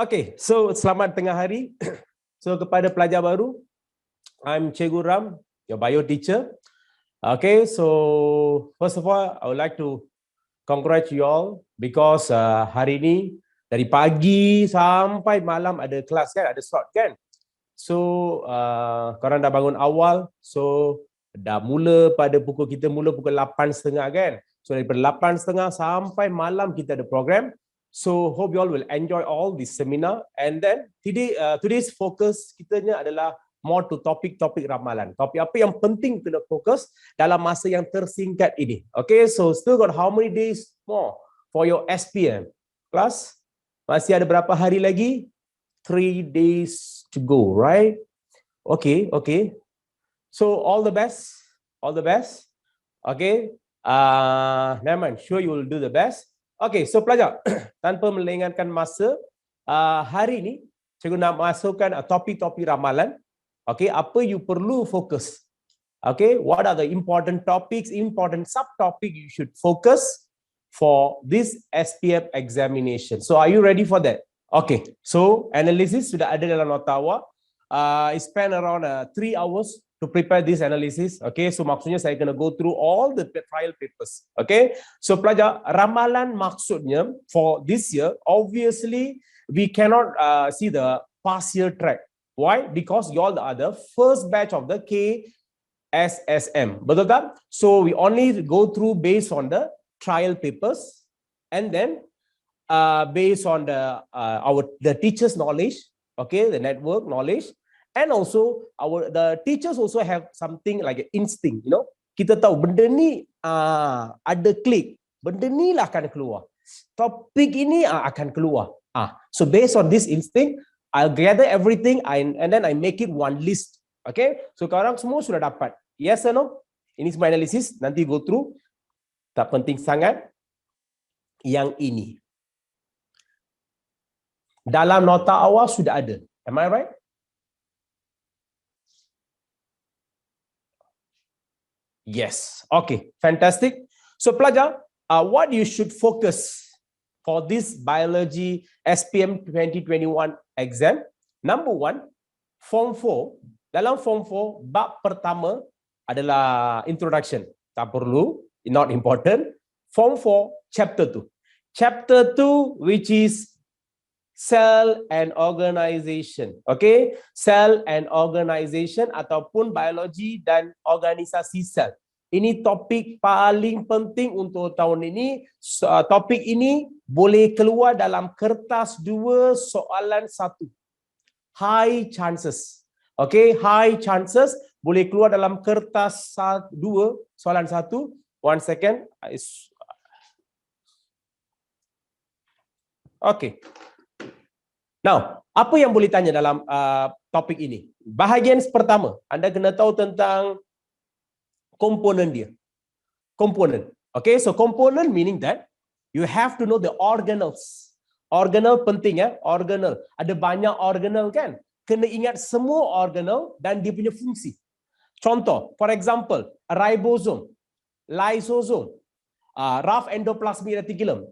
Okay, so selamat tengah hari. So kepada pelajar baru, I'm Cikgu Ram, your bio teacher. Okay, so first of all, I would like to congratulate you all because hari ini dari pagi sampai malam ada kelas kan, ada slot kan. So korang dah bangun awal, so dah mula pada kita mula pukul 8.30 kan. So daripada 8.30 sampai malam kita ada program. So hope you all will enjoy all this seminar. And then today's focus kitanya adalah more to topik-topik ramalan. Topik apa yang penting kena fokus dalam masa yang tersingkat ini. Okay, so still got how many days more for your SPM? Class, masih ada berapa hari lagi? 3 days to go, right? Okay. So all the best. Okay. Never mind, sure you will do the best. Okay, so pelajar, tanpa melengahkan masa, hari ini cikgu nak masukkan topik-topik ramalan. Okay, apa you perlu fokus? Okay, what are the important topics, important subtopic you should focus for this SPM examination? So are you ready for that? Okay, so analysis sudah ada dalam nota awak. I spent around 3 hours to prepare this analysis. Okay, so maksudnya saya kena go through all the trial papers. Okay, so pelajar, ramalan maksudnya for this year, obviously we cannot see the past year track. Why? Because you all are the first batch of the KSSM. Betul tak? So we only go through based on the trial papers, and then based on the teachers' knowledge, okay, the network knowledge. And also the teachers also have something like an instinct, you know. Kita tahu benda ni ada klik, benda ni lah akan keluar. Topik ini akan keluar. So based on this instinct, I'll gather everything and then I make it one list. Okay? So korang semua sudah dapat. Yes or no? Ini semua analisis, nanti go through. Tak penting sangat. Yang ini. Dalam nota awal sudah ada. Am I right? Yes. Okay, fantastic. So pelajar, what you should focus for this biology SPM 2021 exam? Number 1, Form 4. Dalam Form 4, bab pertama adalah introduction. Tak perlu, not important. Form 4, Chapter 2. Chapter 2, which is cell and organization. Okay, cell and organization ataupun biologi dan organisasi sel. Ini topik paling penting untuk tahun ini. Topik ini boleh keluar dalam kertas 2 soalan 1. High chances. Okay, high chances boleh keluar dalam kertas 2 soalan 1. 1 second. Okay. Now, apa yang boleh tanya dalam topik ini? Bahagian pertama, anda kena tahu tentang komponen dia. Komponen. Okay, so komponen meaning that you have to know the organelles. Organel penting ya, organel. Ada banyak organel kan? Kena ingat semua organel dan dia punya fungsi. Contoh, for example, ribosome, lysosome, rough endoplasmic reticulum,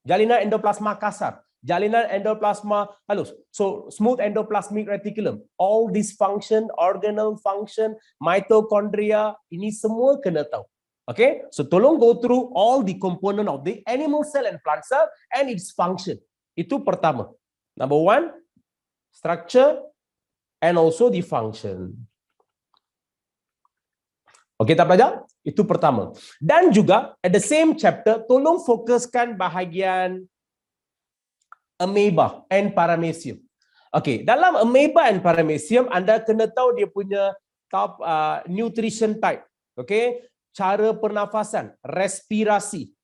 jalinan endoplasma kasar, jalinan endoplasma halus, so smooth endoplasmic reticulum, all this function, organelle function, mitochondria, ini semua kena tahu. Okay, so tolong go through all the component of the animal cell and plant cell and its function. Itu pertama. Number 1, structure and also the function. Okay, tak pelajar? Itu pertama. Dan juga at the same chapter, tolong fokuskan bahagian amoeba and paramecium. Okay, dalam amoeba and paramecium, anda kena tahu dia punya nutrition type. Okay, cara pernafasan, respirasi,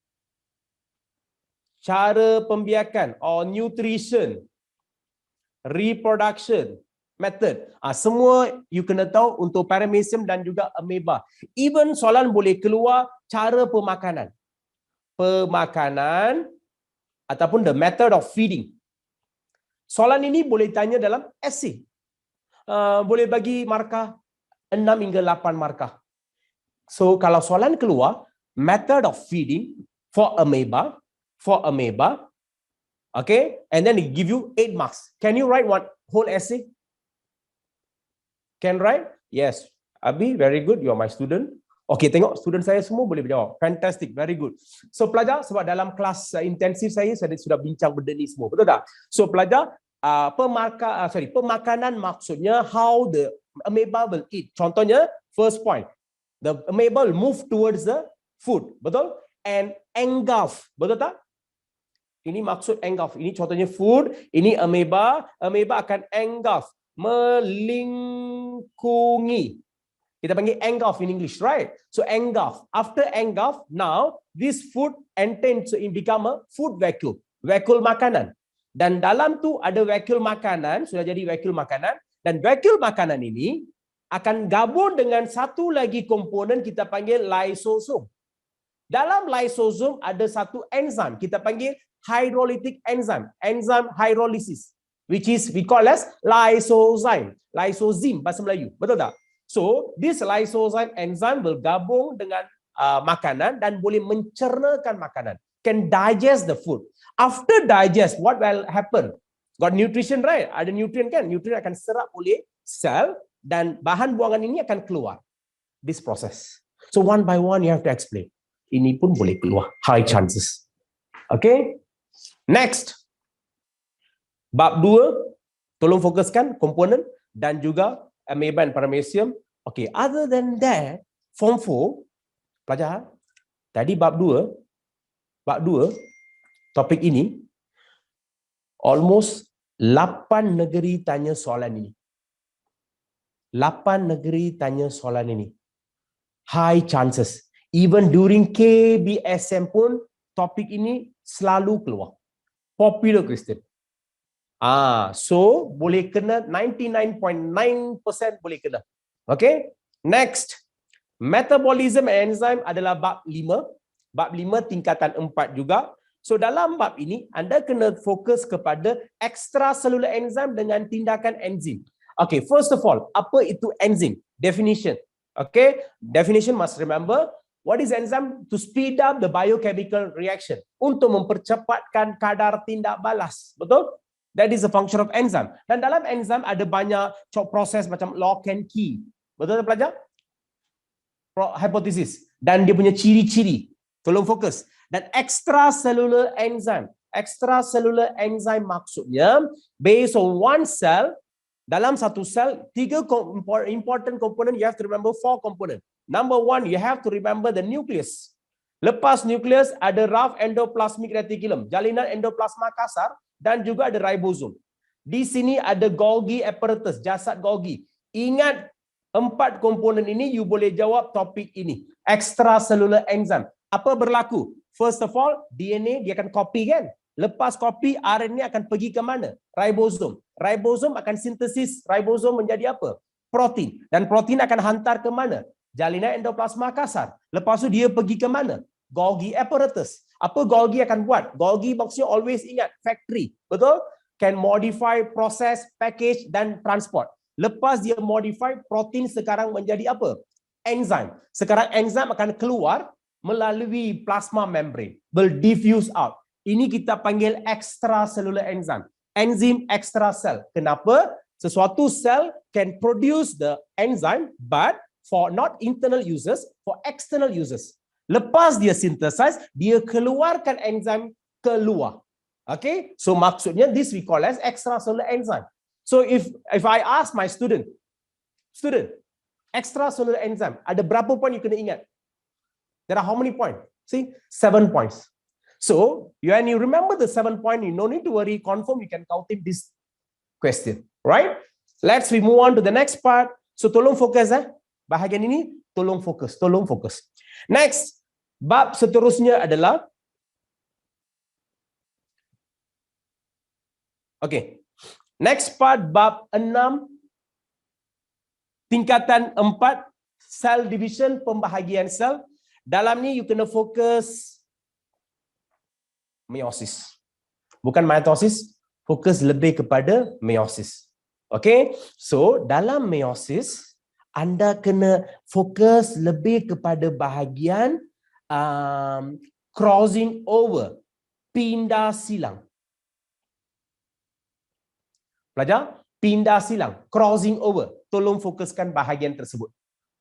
cara pembiakan or nutrition, reproduction method. Semua you kena tahu untuk paramecium dan juga amoeba. Even soalan boleh keluar cara pemakanan. Pemakanan ataupun the method of feeding. Soalan ini boleh tanya dalam essay. Boleh bagi markah 6 hingga 8 markah. So kalau soalan keluar, method of feeding for amoeba, Okay, and then they give you 8 marks. Can you write one whole essay? Can write? Yes. Abi, very good. You are my student. Okay, tengok student saya semua boleh berjawab. Fantastic, very good. So pelajar, sebab dalam kelas intensif saya sudah bincang benda ni semua, betul tak? So pelajar, pemakanan maksudnya how the amoeba will eat. Contohnya, first point, the amoeba will move towards the food, betul? And engulf, betul tak? Ini maksud engulf. Ini contohnya food, ini amoeba. Amoeba akan engulf, melingkungi. Kita panggil engulf in English, right? So engulf. After engulf, now this food entails to become a food vacuole. Vacuole makanan. Dan dalam tu ada vacuole makanan, sudah jadi vacuole makanan. Dan vacuole makanan ini akan gabung dengan satu lagi komponen kita panggil lysosom. Dalam lysosom ada satu enzim kita panggil hydrolytic enzyme, enzyme hydrolysis, which is we call as lysozyme. Lysozyme bahasa Melayu, betul tak? So, this lysozyme enzyme will gabung dengan makanan dan boleh mencernakan makanan. Can digest the food. After digest, what will happen? Got nutrition, right? Ada nutrient kan? Nutrient akan serap oleh sel dan bahan buangan ini akan keluar. This process. So, one by one you have to explain. Ini pun boleh keluar. High chances. Okay? Next. Bab 2. Tolong fokuskan komponen dan juga amoeba and paramecium. Okay, other than that, form 4, pelajar, tadi bab 2, topik ini, almost 8 negeri tanya soalan ini. 8 negeri tanya soalan ini. High chances. Even during KBSM pun, topik ini selalu keluar. Popular question. So boleh kena 99.9% boleh kena. Okay, next, metabolism and enzyme adalah bab 5. Bab 5 tingkatan 4 juga. So dalam bab ini anda kena fokus kepada extracellular enzyme dengan tindakan enzim. Okay, first of all, apa itu enzim? Definition. Okay, definition must remember. What is enzyme? To speed up the biochemical reaction. Untuk mempercepatkan kadar tindak balas. Betul? That is the function of enzyme. Dan dalam enzyme ada banyak proses macam lock and key. Betul tak pelajar? Hypothesis. Dan dia punya ciri-ciri. Tolong fokus. Dan extracellular enzyme. Extracellular enzyme maksudnya based on one cell, dalam satu sel, 3 important component, you have to remember 4 component. Number 1, you have to remember the nucleus. Lepas nucleus ada rough endoplasmic reticulum, jalinan endoplasma kasar, dan juga ada ribosom. Di sini ada Golgi apparatus, jasad Golgi. Ingat 4 komponen ini, you boleh jawab topik ini. Extracellular enzyme. Apa berlaku? First of all, DNA dia akan copy kan? Lepas copy, RNA akan pergi ke mana? Ribosom. Ribosom akan sintesis ribosom menjadi apa? Protein. Dan protein akan hantar ke mana? Jalinan endoplasma kasar. Lepas tu dia pergi ke mana? Golgi apparatus. Apa Golgi akan buat? Golgi maksudnya always ingat factory. Betul? Can modify, process, package dan transport. Lepas dia modify, protein sekarang menjadi apa? Enzim. Sekarang enzim akan keluar melalui plasma membrane. Will diffuse out. Ini kita panggil extracellular enzyme. Enzim extracell. Kenapa? Sesuatu sel can produce the enzyme but for not internal uses, for external uses. Lepas dia synthesize, dia keluarkan enzim keluar. Okay? So maksudnya this we call as extracellular enzyme. So if I ask my student, extracellular enzyme, ada berapa point you kena ingat? There are how many points? See, 7 points. So when you remember the 7 point, you no need to worry, confirm you can count in this question. Right? Let's move on to the next part. So tolong fokus bahagian ini, tolong fokus. Next, bab seterusnya adalah next part bab 6 tingkatan 4 cell division, pembahagian sel. Dalam ni you kena fokus meiosis. Bukan mitosis, fokus lebih kepada meiosis. Okay? So, dalam meiosis anda kena fokus lebih kepada bahagian crossing over, pindah silang. Pelajar, pindah silang, crossing over. Tolong fokuskan bahagian tersebut.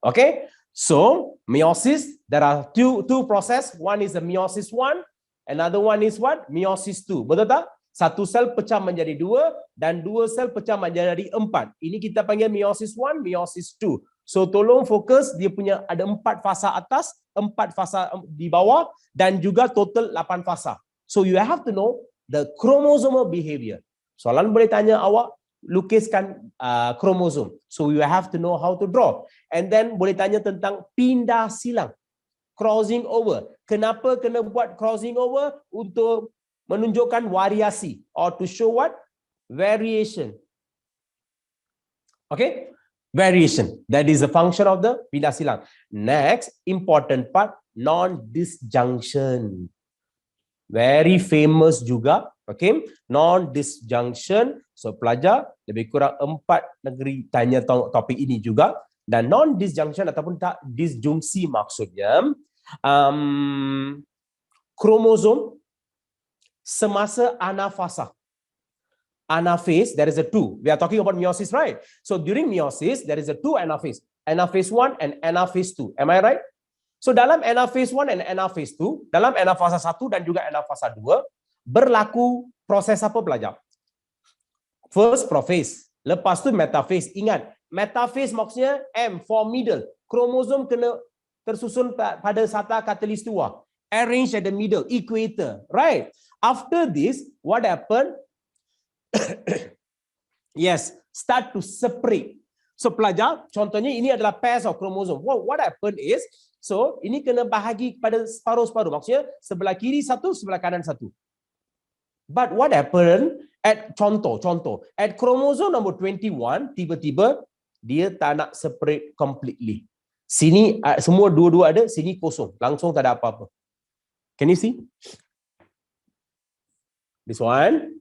Okay? So, meiosis, there are two process. One is the meiosis 1, another one is what? Meiosis 2. Betul tak? Satu sel pecah menjadi 2 dan 2 sel pecah menjadi 4. Ini kita panggil meiosis 1, meiosis 2. So, tolong fokus, dia punya ada 4 fasa atas, 4 fasa di bawah dan juga total 8 fasa. So, you have to know the chromosomal behavior. Soalan boleh tanya awak, lukiskan kromosom. So you have to know how to draw. And then boleh tanya tentang pindah silang, crossing over. Kenapa kena buat crossing over? Untuk menunjukkan variasi or to show what? Variation. Okay? Variation. That is the function of the pindah silang. Next, important part, non-disjunction. Very famous juga, okay? Non-disjunction. So pelajar lebih kurang 4 negeri tanya topik ini juga. Dan non-disjunction ataupun tak disjungsi maksudnya kromosom semasa anafasa. Anaphase, there is a 2. We are talking about meiosis, right? So during meiosis, there is a 2 anaphase. Anaphase 1 and anaphase 2. Am I right? So dalam anaphase 1 and anaphase 2, dalam anafasa 1 dan juga anafasa 2, berlaku proses apa pelajar? First prophase, lepas tu metaphase. Ingat, metaphase maksudnya M for middle. Kromosom kena tersusun pada sata katulistiwa. Arranged at the middle, equator, right? After this, what happened? Yes, start to separate. So pelajar, contohnya ini adalah pairs of chromosome. What happened is, so ini kena bahagi pada separuh-separuh. Maksudnya sebelah kiri satu, sebelah kanan satu. But what happened at contoh, at chromosome number 21, tiba-tiba dia tak nak separate completely. Sini semua dua-dua ada, sini kosong. Langsung tak ada apa-apa. Can you see? This one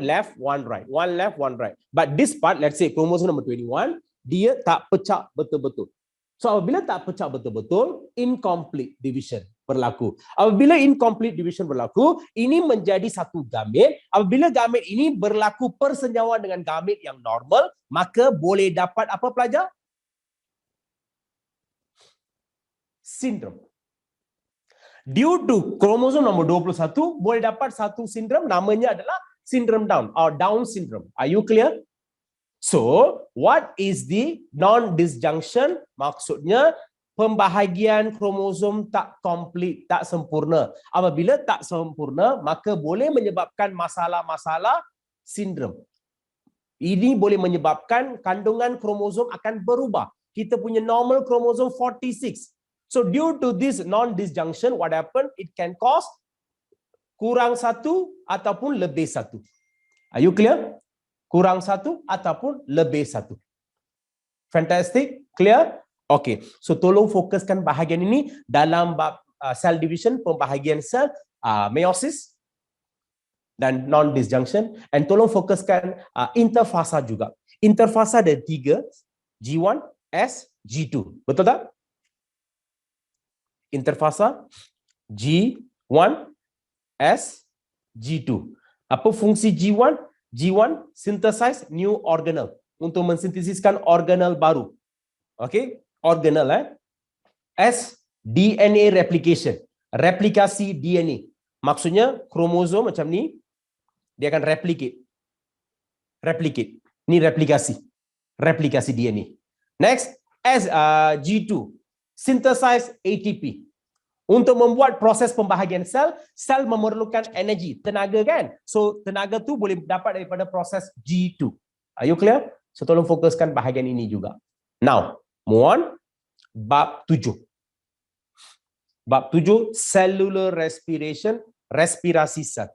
left, one right. One left, one right. But this part, let's say chromosome number 21, dia tak pecah betul-betul. So apabila tak pecah betul-betul, incomplete division berlaku. Apabila incomplete division berlaku, ini menjadi satu gamit. Apabila gamit ini berlaku persenjauhan dengan gamit yang normal, maka boleh dapat apa pelajar? Sindrom. Due to kromosom nombor 21, boleh dapat satu sindrom, namanya adalah syndrome Down or Down syndrome. Are you clear? So, what is the non-disjunction? Maksudnya, pembahagian kromosom tak komplit, tak sempurna. Apabila tak sempurna, maka boleh menyebabkan masalah-masalah sindrom. Ini boleh menyebabkan kandungan kromosom akan berubah. Kita punya normal kromosom 46. So, due to this non-disjunction, what happened? It can cause kurang satu ataupun lebih satu. Are you clear? Kurang satu ataupun lebih satu. Fantastic? Clear? Okay. So tolong fokuskan bahagian ini dalam bab cell division, pembahagian sel, meiosis dan non-disjunction. And tolong fokuskan interfasa juga. Interfasa ada 3, G1, S, G2. Betul tak? Interfasa G1, S, G2. Apa fungsi G1? G1 synthesize new organelle untuk mensintesiskan organelle baru. Okay? Organelle. S, DNA replication. Replikasi DNA. Maksudnya kromosom macam ni, dia akan replicate. Replicate. Ni replikasi. Replikasi DNA. Next, S, G2 synthesize ATP. Untuk membuat proses pembahagian sel, sel memerlukan energi, tenaga kan? So, tenaga tu boleh dapat daripada proses G2. Are you clear? So, tolong fokuskan bahagian ini juga. Now, move on. Bab 7. Bab 7, cellular respiration, respirasi sel.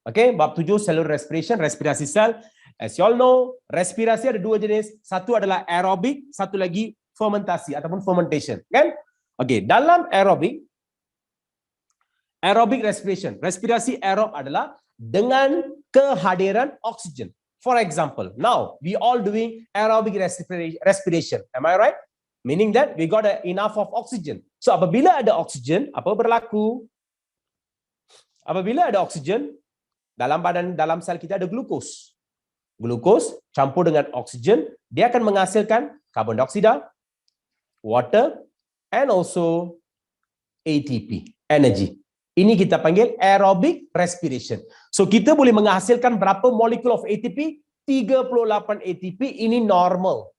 Okay, bab 7, cellular respiration, respirasi sel. As you all know, respirasi ada 2 jenis. Satu adalah aerobik, satu lagi fermentasi ataupun fermentation. Kan? Okay, dalam aerobik respiration, respirasi aerob adalah dengan kehadiran oksigen. For example, now we all doing aerobic respiration. Am I right? Meaning that we got enough of oxygen. So apabila ada oksigen, apa berlaku? Apabila ada oksigen, dalam sel kita ada glukos. Glukos campur dengan oksigen, dia akan menghasilkan karbon dioksida, water, and also ATP, energy. Ini kita panggil aerobic respiration. So kita boleh menghasilkan berapa molekul of ATP? 38 ATP, ini normal.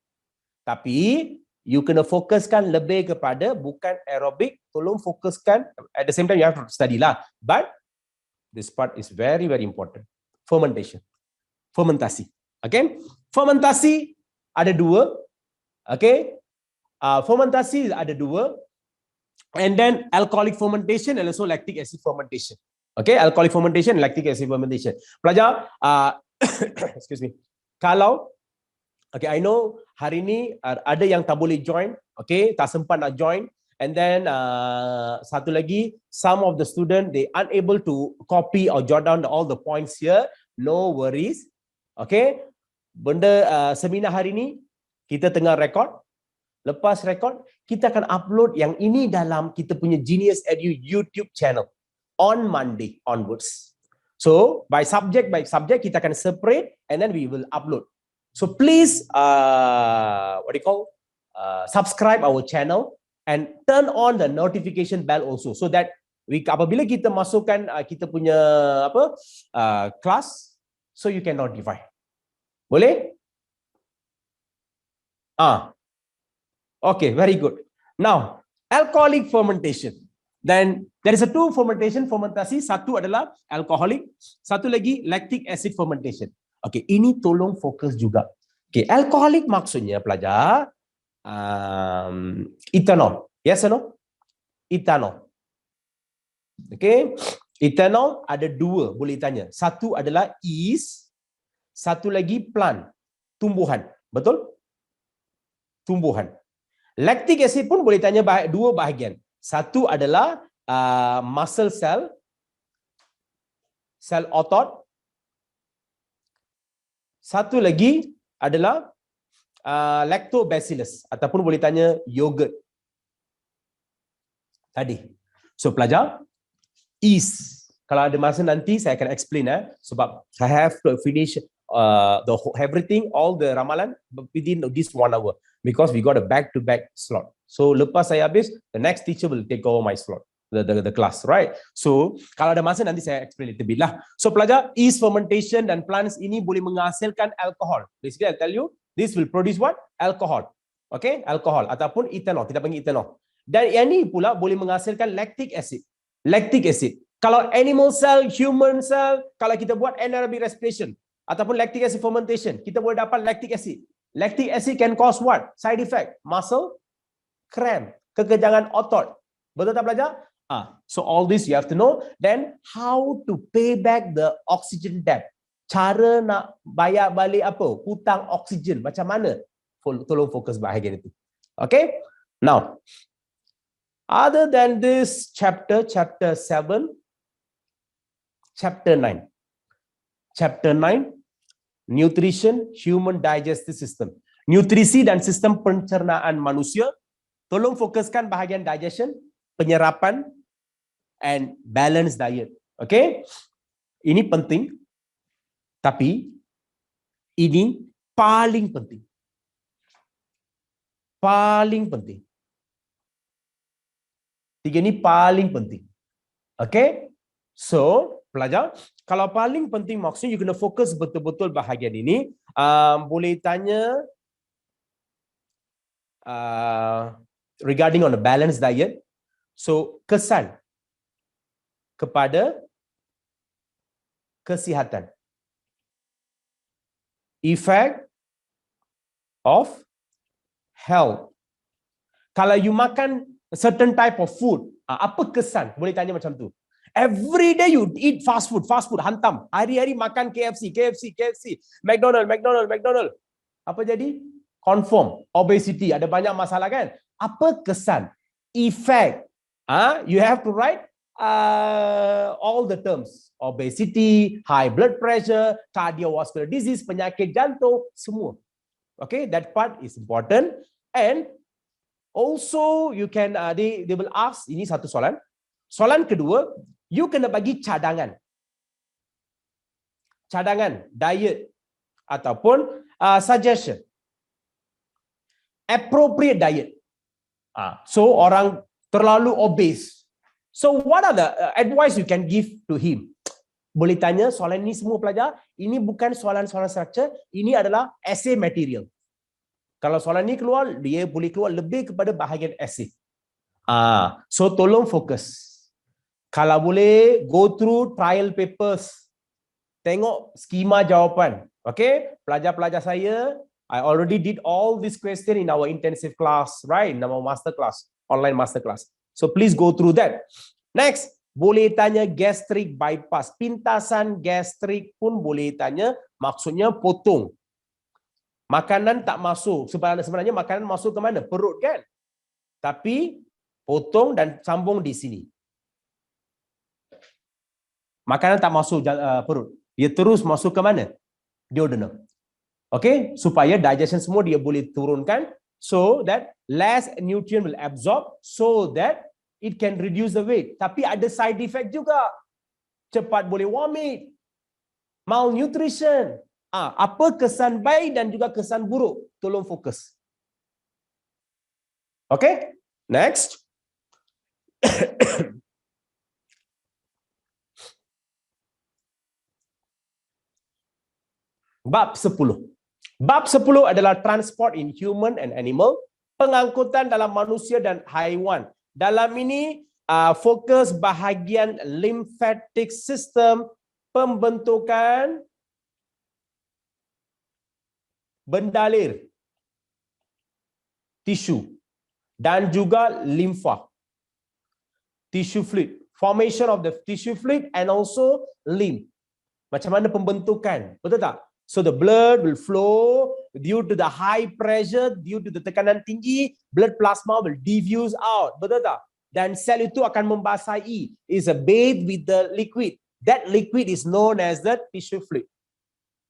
Tapi you kena fokuskan lebih kepada bukan aerobic, tolong fokuskan at the same time you have to study lah. But this part is very important. Fermentation. Fermentasi. Okay? Fermentasi ada dua. Okay? Fermentasi ada dua. And then alcoholic fermentation and also lactic acid fermentation. Okay? Alcoholic fermentation and lactic acid fermentation. Pelajar, excuse me. Kalau okay, I know hari ni ada yang tak boleh join, okay, tak sempat nak join, and then satu lagi, some of the student they unable to copy or jot down all the points here. No worries, okay. Benda seminar hari ni kita tengah record. Lepas record, kita akan upload yang ini dalam kita punya Genius Edu YouTube channel on Monday onwards. So by subject kita akan separate and then we will upload. So please, subscribe our channel and turn on the notification bell also, so that apabila kita masukkan kita punya kelas, so you can notify. Boleh? Okay, very good. Now, alcoholic fermentation. Then there is a two fermentasi. Satu adalah alcoholic, satu lagi lactic acid fermentation. Okay, ini tolong fokus juga. Okay, alcoholic maksudnya pelajar ethanol. Yes or no? Ethanol. Okay, ethanol ada dua boleh tanya. Satu adalah yeast, satu lagi plant, tumbuhan. Betul? Tumbuhan. Lactic acid pun boleh tanya dua bahagian. Satu adalah muscle cell, sel otot. Satu lagi adalah lactobacillus ataupun boleh tanya yogurt. Tadi. So pelajar, yeast. Kalau ada masa nanti saya akan explain sebab I have to finish everything, all the ramalan within this 1 hour because we got a back-to-back slot. So lepas saya habis, the next teacher will take over my slot, the class, right? So kalau ada masa nanti saya explain little bit lah. So pelajar, yeast fermentation dan plants ini boleh menghasilkan alcohol. Basically, I'll tell you, this will produce what? Alcohol. Okay, alcohol ataupun ethanol. Kita panggil ethanol. Dan yang ini pula boleh menghasilkan lactic acid. Lactic acid. Kalau animal cell, human cell, kalau kita buat anaerobic respiration ataupun lactic acid fermentation, kita boleh dapat lactic acid. Lactic acid can cause what? Side effect, muscle cramp, kekejangan otot. Betul tak pelajar? So all this you have to know. Then how to pay back the oxygen debt. Cara nak bayar balik apa? Hutang oksigen. Macam mana? Tolong fokus bahagian itu. Okay? Now, other than this chapter 7, chapter 9. Chapter 9, nutrition, human digestive system. Nutrisi dan sistem pencernaan manusia. Tolong fokuskan bahagian digestion, penyerapan, and balanced diet. Okay? Ini penting. Tapi, ini paling penting. Paling penting. Tiga ni paling penting. Okay? So, pelajar, kalau paling penting maksudnya you kena fokus betul-betul bahagian ini. Boleh tanya regarding on a balanced diet. So, kesan kepada kesihatan. Effect of health. Kalau you makan a certain type of food, apa kesan? Boleh tanya macam tu. Every day you eat fast food, hantam. Hari-hari makan KFC, McDonald. Apa jadi? Confirm, obesity, ada banyak masalah kan? Apa kesan? Effect. You have to write all the terms. Obesity, high blood pressure, cardiovascular disease, penyakit jantung, semua. Okay, that part is important. And also you can, they will ask, ini satu soalan. Soalan kedua, you kena bagi cadangan. Cadangan, diet. ataupun suggestion. Appropriate diet. So orang terlalu obese. So what are the advice you can give to him? Boleh tanya soalan ini semua pelajar. Ini bukan soalan-soalan structure. Ini adalah essay material. Kalau soalan ini keluar, dia boleh keluar lebih kepada bahagian essay. So tolong fokus. Kalau boleh, go through trial papers. Tengok skema jawapan. Okay, pelajar-pelajar saya, I already did all this question in our intensive class, right? In our master class, online master class. So please go through that. Next, boleh tanya gastric bypass. Pintasan gastrik pun boleh tanya, maksudnya potong. Makanan tak masuk. Sebenarnya makanan masuk ke mana? Perut kan? Tapi potong dan sambung di sini. Makanan tak masuk perut. Dia terus masuk ke mana? Duodenum. Okay, supaya digestion semua dia boleh turunkan, so that less nutrient will absorb, so that it can reduce the weight. Tapi ada side effect juga. Cepat boleh vomit, malnutrition. Apa kesan baik dan juga kesan buruk? Tolong fokus. Okay, next. Bab 10. Bab 10 adalah transport in human and animal, pengangkutan dalam manusia dan haiwan. Dalam ini fokus bahagian lymphatic system, pembentukan bendalir, tisu dan juga limfa. Tissue fluid, formation of the tissue fluid and also lymph. Macam mana pembentukan? Betul tak? So the blood will flow due to the high pressure, due to the tekanan tinggi, blood plasma will diffuse out. Betul tak? Dan sel itu akan membasahi, is a bathed with the liquid. That liquid is known as the tissue fluid.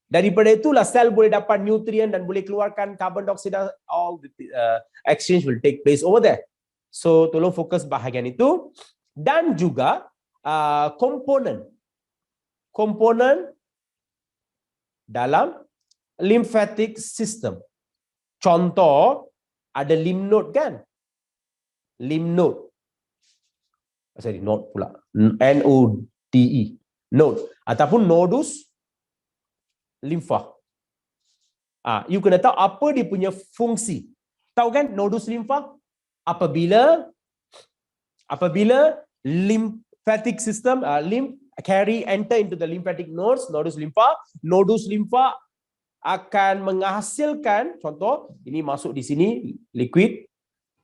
Daripada itulah sel boleh dapat nutrien dan boleh keluarkan carbon dioxide, all the exchange will take place over there. So tolong fokus bahagian itu. Dan juga komponen dalam lymphatic system. Contoh, ada lymph node kan? Lymph node. Sorry, node pula. N-O-D-E. Node. Ataupun nodus limfa. You kena tahu apa dia punya fungsi. Tahu kan nodus limfa? Apabila lymphatic system, lymph enter into the lymphatic nodes, nodus limfa akan menghasilkan, contoh, ini masuk di sini, liquid.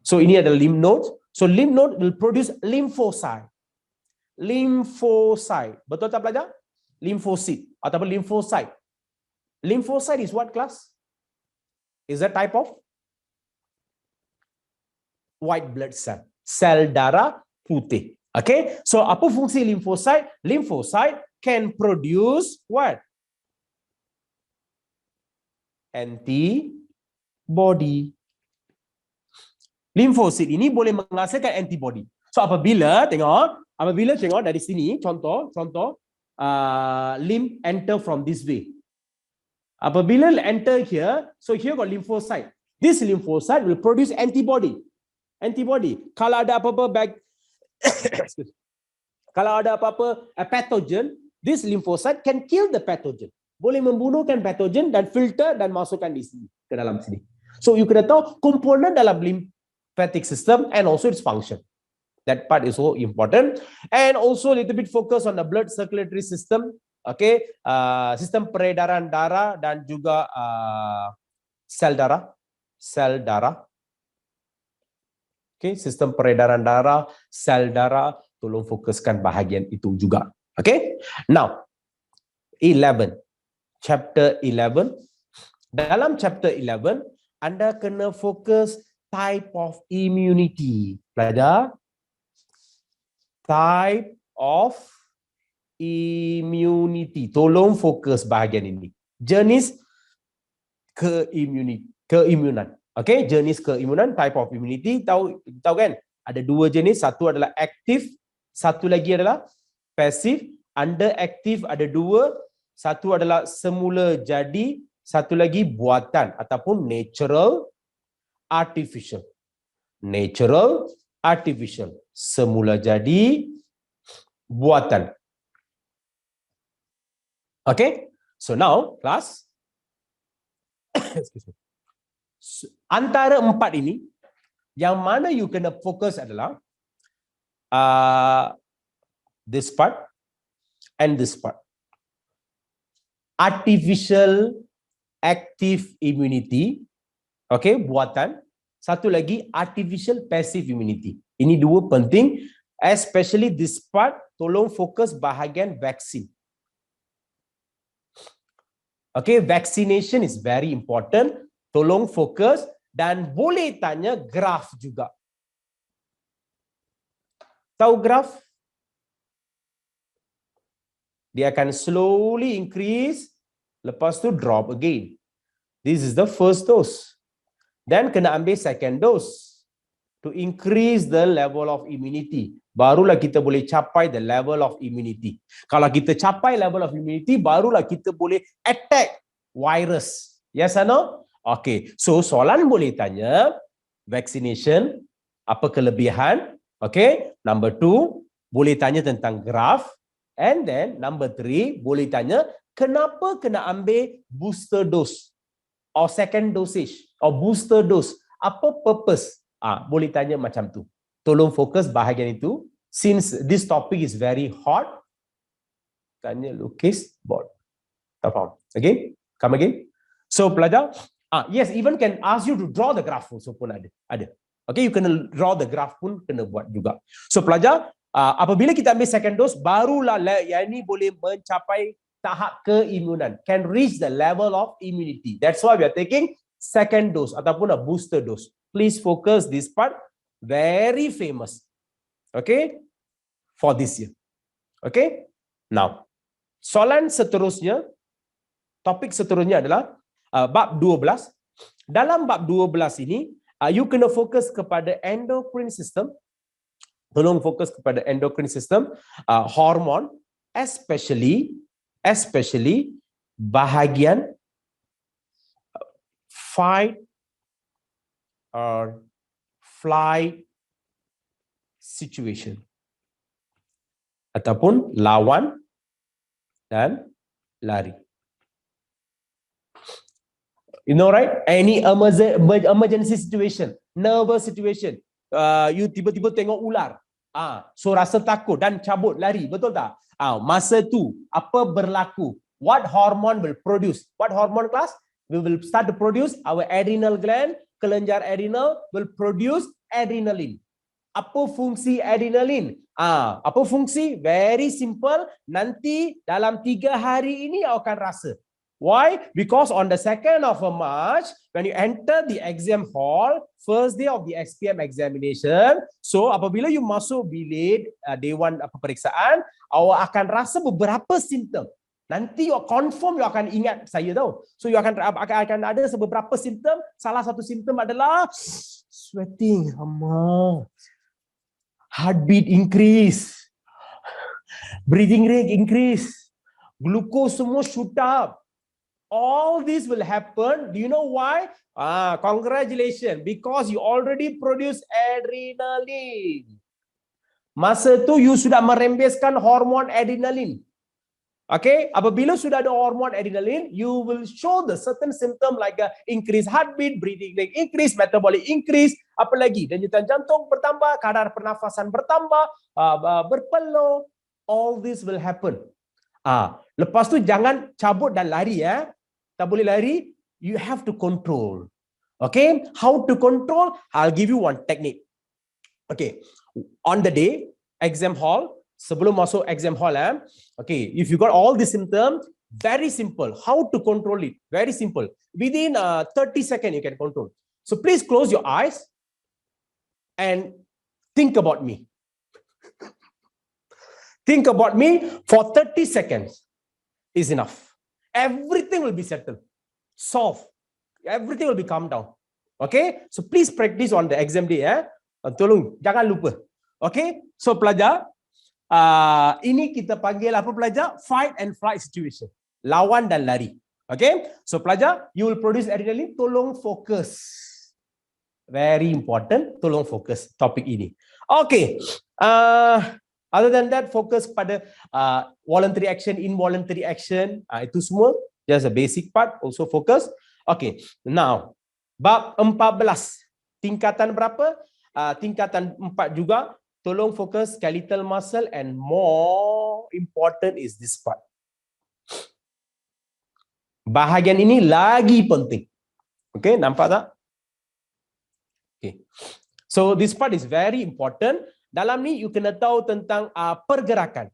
So ini adalah lymph node. So lymph node will produce lymphocyte. Lymphocyte. Betul tak pelajar? Lymphocyte ataupun lymphocyte. Lymphocyte is what class? Is that type of white blood cell. Sel darah putih. Okay, so apa fungsi lymphocyte? Lymphocyte can produce what? Antibody. Limfosit ini boleh menghasilkan antibody. So apabila tengok dari sini, contoh lymph enter from this way. Apabila enter here, so here got lymphocyte. This lymphocyte will produce antibody. Kalau ada apa-apa pathogen, this lymphocyte can kill the pathogen. Boleh membunuhkan pathogen dan filter dan masukkan di sini, ke dalam sini. So you kena tahu komponen dalam lymphatic system and also its function. That part is so important. And also a little bit focus on the blood circulatory system. Okay, sistem peredaran darah dan juga sel darah. Okay, sistem peredaran darah, sel darah, tolong fokuskan bahagian itu juga. Okay, now 11, chapter 11. Dalam chapter 11, anda kena fokus type of immunity. Pelajar, type of immunity. Tolong fokus bahagian ini. Jenis keimunan. Okay, jenis keimunan, type of immunity. Tahu kan? Ada dua jenis. Satu adalah aktif, satu lagi adalah pasif. Under aktif ada dua. Satu adalah semula jadi, satu lagi buatan ataupun natural, artificial. Natural, artificial. Semula jadi, buatan. Okay, so now class, antara empat ini, yang mana you kena fokus adalah this part and this part. Artificial active immunity, okay, buatan. Satu lagi artificial passive immunity. Ini dua penting, especially this part. Tolong fokus bahagian vaksin. Okay, vaccination is very important. Tolong fokus dan boleh tanya graf juga. Tahu graf? Dia akan slowly increase, lepas tu drop again. This is the first dose. Then kena ambil second dose to increase the level of immunity. Barulah kita boleh capai the level of immunity. Kalau kita capai level of immunity, barulah kita boleh attack virus. Yes or no? Okay. So soalan boleh tanya, vaccination, apa kelebihan? Okay. Number 2, boleh tanya tentang graf. And then number 3, boleh tanya, kenapa kena ambil booster dose? Or second dosage? Or booster dose? Apa purpose? Boleh tanya macam tu. Tolong fokus bahagian itu. Since this topic is very hot, tanya lukis board. Tak faham? Okay? Come again. So pelajar, yes, even can ask you to draw the graph also pun ada. Okay, you kena draw the graph pun kena buat juga. So pelajar, apabila kita ambil second dose, barulah yang ini boleh mencapai tahap keimunan. Can reach the level of immunity. That's why we are taking second dose ataupun a booster dose. Please focus this part. Very famous. Okay? For this year. Okay? Now, soalan seterusnya, topik seterusnya adalah bab 12. Dalam bab 12 ini, you kena fokus kepada endocrine system. Tolong fokus kepada endocrine system, hormon, especially bahagian fight or flight situation ataupun lawan dan lari. You know, right? Any emergency situation, nervous situation, you tiba-tiba tengok ular, so rasa takut dan cabut lari, betul tak? Masa tu apa berlaku? What hormone will produce? What hormone class? We will start to produce our adrenal gland, kelenjar adrenal will produce adrenaline. Apa fungsi adrenaline? Apa fungsi? Very simple. Nanti dalam 3 hari ini awak akan rasa. Why? Because on the 2nd of March, when you enter the exam hall, first day of the SPM examination, so apabila you masuk bilik dewan peperiksaan, awak akan rasa beberapa simptom. Nanti you confirm, you akan ingat saya tahu. So you akan ada beberapa simptom. Salah satu simptom adalah sweating, heartbeat increase, breathing rate increase, glucose semua shoot up. All this will happen. Do you know why? Congratulations, because you already produce adrenaline. Masa tu you sudah merembeskan hormon adrenaline. Okay, apabila sudah ada hormon adrenaline, you will show the certain symptom like increase heartbeat, breathing rate increase, metabolic increase, apa lagi? Denyutan jantung bertambah, kadar pernafasan bertambah, berpeluh. All this will happen. Lepas tu jangan cabut dan lari ya. Tak boleh lari, you have to control. Okay, how to control? I'll give you one technique. Okay, on the day, exam hall, sebelum masuk exam hall, okay, if you got all the symptoms, very simple. How to control it? Very simple. Within 30 seconds, you can control. So please close your eyes and think about me. Think about me for 30 seconds is enough. Everything will be settled, solved. Everything will be calmed down. Okay, so please practice on the exam day. Tolong jangan lupa. Okay, so pelajar, ini kita panggil apa pelajar? Fight and flight situation. Lawan dan lari. Okay, so pelajar, you will produce adrenaline, tolong fokus. Very important, tolong fokus topik ini. Okay, other than that, fokus pada voluntary action, involuntary action, itu semua just a basic part, also focus. Okay, now bab 14, tingkatan berapa? Tingkatan 4 juga, tolong fokus skeletal muscle, and more important is this part. Bahagian ini lagi penting. Okay, nampak tak? Okay. So this part is very important. Dalam ni you kena tahu tentang pergerakan.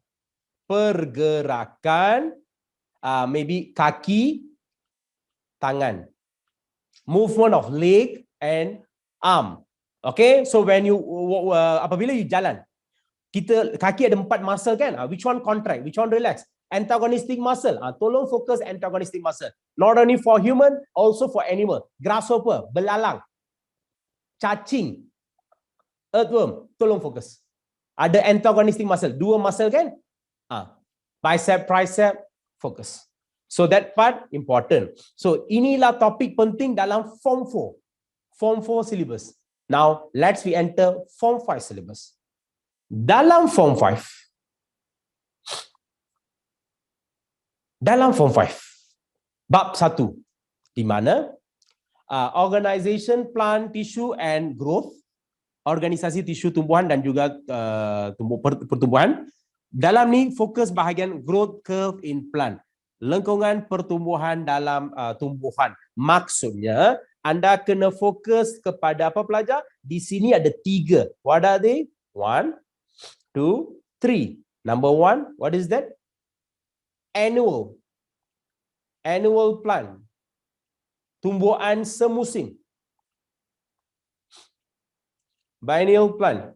Pergerakan, maybe kaki, tangan. Movement of leg and arm. Okay, so when you apabila you jalan, kaki ada 4 muscle kan? Which one contract? Which one relax? Antagonistic muscle. Tolong fokus antagonistic muscle. Not only for human, also for animal. Grasshopper, belalang, cacing, earthworm. Tolong fokus. Ada antagonistic muscle. 2 muscle kan? Bicep, tricep, fokus. So that part important. So inilah topik penting dalam Form 4. Form 4 syllabus. Now let's we enter Form 5 syllabus. Dalam Form 5, bab 1, di mana organization, plant, tissue and growth, organisasi tisu tumbuhan dan juga pertumbuhan. Dalam ni fokus bahagian growth curve in plant, lengkungan pertumbuhan dalam tumbuhan. Maksudnya anda kena fokus kepada apa pelajar? Di sini ada 3. What are they? 1, 2, 3. Number 1, what is that? Annual plant, tumbuhan semusim. Biennial plant,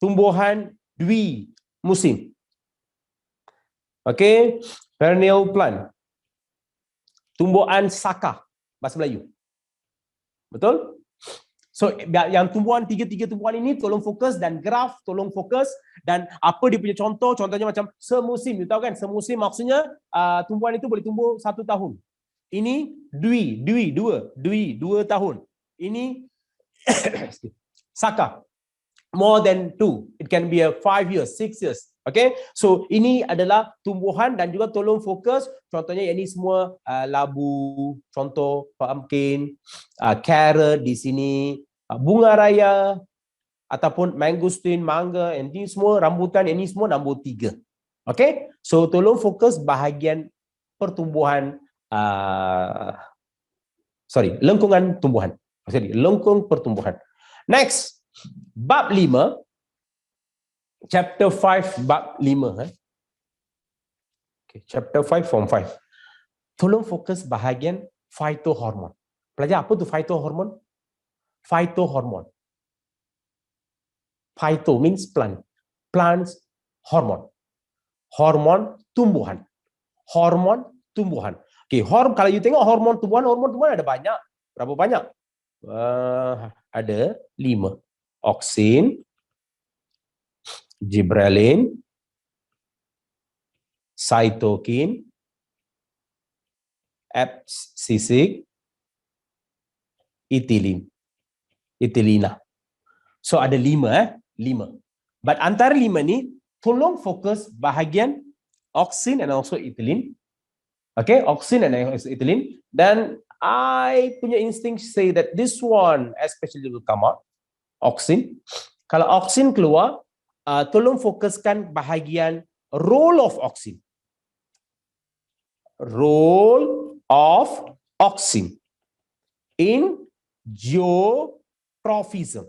tumbuhan dwi musim. Okay, perennial plant, tumbuhan saka, bahasa Melayu. Betul? So yang tumbuhan, 3 tumbuhan ini tolong fokus, dan graf tolong fokus, dan apa dia punya contoh? Contohnya macam semusim. You tahu kan, semusim maksudnya tumbuhan itu boleh tumbuh 1 tahun. Ini dwi 2 tahun. Ini saka, more than 2. It can be a 5 years, 6 years. Okay, so ini adalah tumbuhan, dan juga tolong fokus. Contohnya ini semua labu, contoh pumpkin, carrot di sini, bunga raya ataupun mangosteen, mangga, ini semua rambutan, ini semua nombor 3. Okay, so tolong fokus bahagian pertumbuhan, lengkungan tumbuhan. Lengkung pertumbuhan. Next, bab 5, chapter 5, bab 5. Okay, chapter 5, form 5. Tolong fokus bahagian phytohormon. Pelajar, apa tu phytohormon? Phytohormon. Phyto means plant. Plants, hormon. Hormon tumbuhan. Hormon tumbuhan. Okay, kalau you tengok hormon tumbuhan ada banyak. Berapa banyak? Ada 5. Auksin, gibberellin, cytokine, abscisic, ethylena. So ada 5. But antara 5 ni, tolong fokus bahagian auksin and also ethylene. Okay, auksin and also ethylene. Dan I punya instinct say that this one especially will come out. Auksin. Kalau auksin keluar, tolong fokuskan bahagian role of auksin. Role of auksin in geotrophism.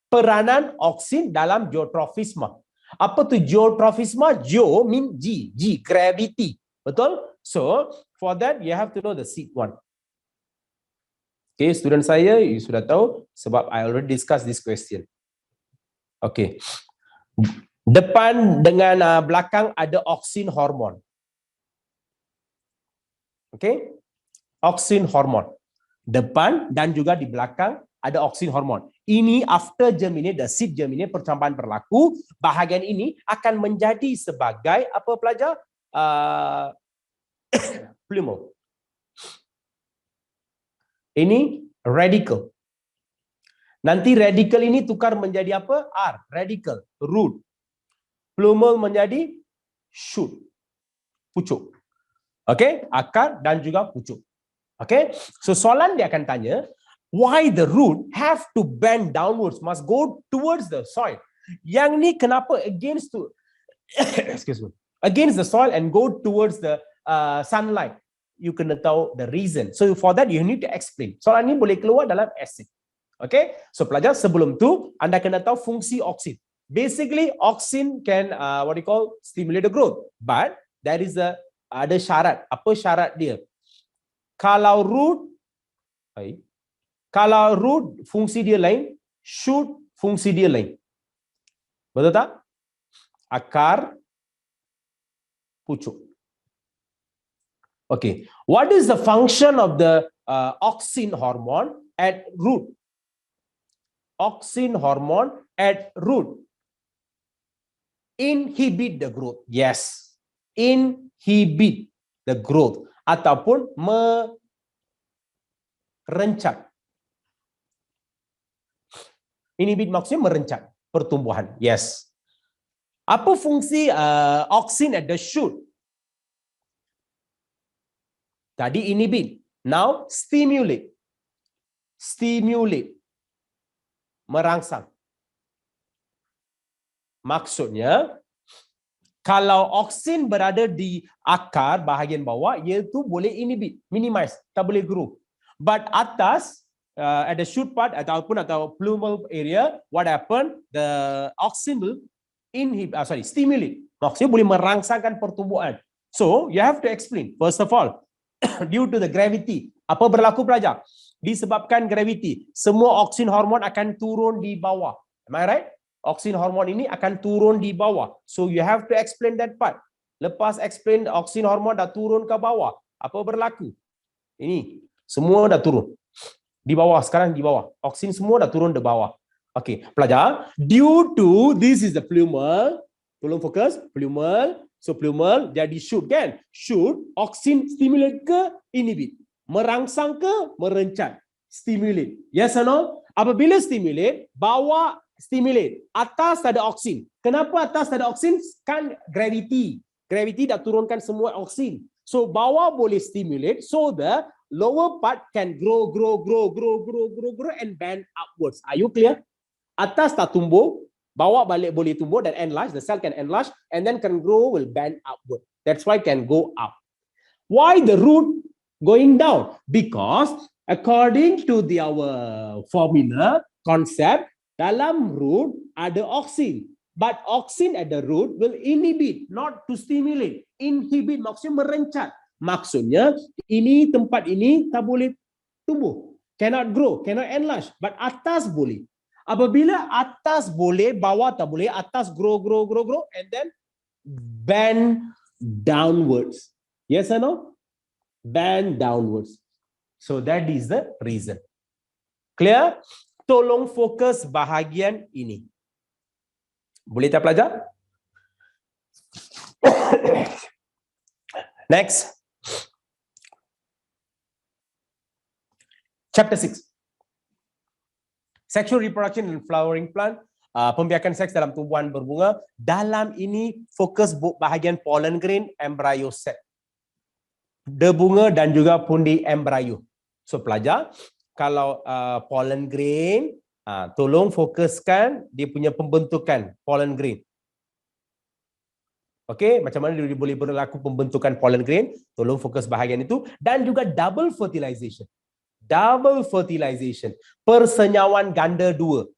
Peranan auksin dalam geotrofisma. Apa tu geotrofisma? Geo mean G, gravity. Betul? So, for that you have to know the seed one. Okay, student saya, you sudah tahu sebab I already discussed this question. Okay. Depan dengan belakang ada auksin hormon. Okay? Auksin hormon. Depan dan juga di belakang ada auksin hormon. Ini after germinate, the seed germinate, percampuran berlaku, bahagian ini akan menjadi sebagai apa pelajar? Plumel. Ini radical. Nanti radical ini tukar menjadi apa? R, radical, root. Plumel menjadi shoot, pucuk. Okey, akar dan juga pucuk. Okey, so soalan dia akan tanya, why the root have to bend downwards, must go towards the soil? Yang ni kenapa against to excuse me, against the soil and go towards the sunlight? You kena tahu the reason. So for that you need to explain. Soalan ni boleh keluar dalam essay. Okay, so pelajar sebelum tu anda kena tahu fungsi oksin. Basically, oksin can what you call stimulate the growth, but there is ada syarat. Apa syarat dia? Kalau root fungsi dia lain, shoot fungsi dia lain. Betul tak? Akar, pucuk. Okay, what is the function of the auxin hormone at root? Auxin hormone at root inhibit the growth. Yes, inhibit the growth ataupun merencat. Inhibit maksudnya merencat pertumbuhan. Yes. Apa fungsi auxin at the shoot? Tadi inhibit. Now stimulate. Stimulate. Merangsang. Maksudnya, kalau oksin berada di akar bahagian bawah, iaitu boleh inhibit, minimize, tak boleh grow. But atas, at the shoot part atau plumel area, what happen? The oksin will stimulate. Maksudnya boleh merangsangkan pertumbuhan. So, you have to explain. First of all, due to the gravity. Apa berlaku pelajar? Disebabkan gravity, semua oksin hormon akan turun di bawah. Am I right? Oksin hormon ini akan turun di bawah. So you have to explain that part. Lepas explain oksin hormon dah turun ke bawah, apa berlaku? Ini semua dah turun di bawah. Sekarang di bawah. Oksin semua dah turun di bawah. Okey, pelajar, due to this is the plumel. Tolong fokus, plumel. So plumel jadi shoot kan? Shoot, oksin stimulate ke inhibit? Merangsang ke merencat? Stimulate. Yes or no? Apabila stimulate, bawah stimulate. Atas ada oksin. Kenapa atas ada oksin? Kan gravity. Gravity dah turunkan semua oksin. So bawah boleh stimulate. So the lower part can grow and bend upwards. Are you clear? Atas tak tumbuh, bawah balik boleh tumbuh dan enlarge. The cell can enlarge and then can grow, will bend upward. That's why can go up. Why the root going down? Because according to our formula concept, dalam root ada oksin, but oksin at the root will inhibit, not to stimulate. Inhibit maksudnya merencat. Maksudnya ini tempat ini tak boleh tumbuh, cannot grow, cannot enlarge, but atas boleh. Apabila atas boleh, bawah tak boleh. Atas grow and then bend downwards. Yes or no? Bend downwards. So that is the reason. Clear? Tolong fokus bahagian ini. Boleh tak pelajar? Next. Chapter 6. Sexual reproduction in flowering plant. Pembiakan seks dalam tumbuhan berbunga. Dalam ini fokus bahagian pollen grain, embryo set. Debunga dan juga pundi embryo. So pelajar, kalau pollen grain, tolong fokuskan dia punya pembentukan pollen grain. Okey, macam mana dia boleh berlaku pembentukan pollen grain? Tolong fokus bahagian itu. Dan juga double fertilization. Double fertilization. Persenyawan ganda dua.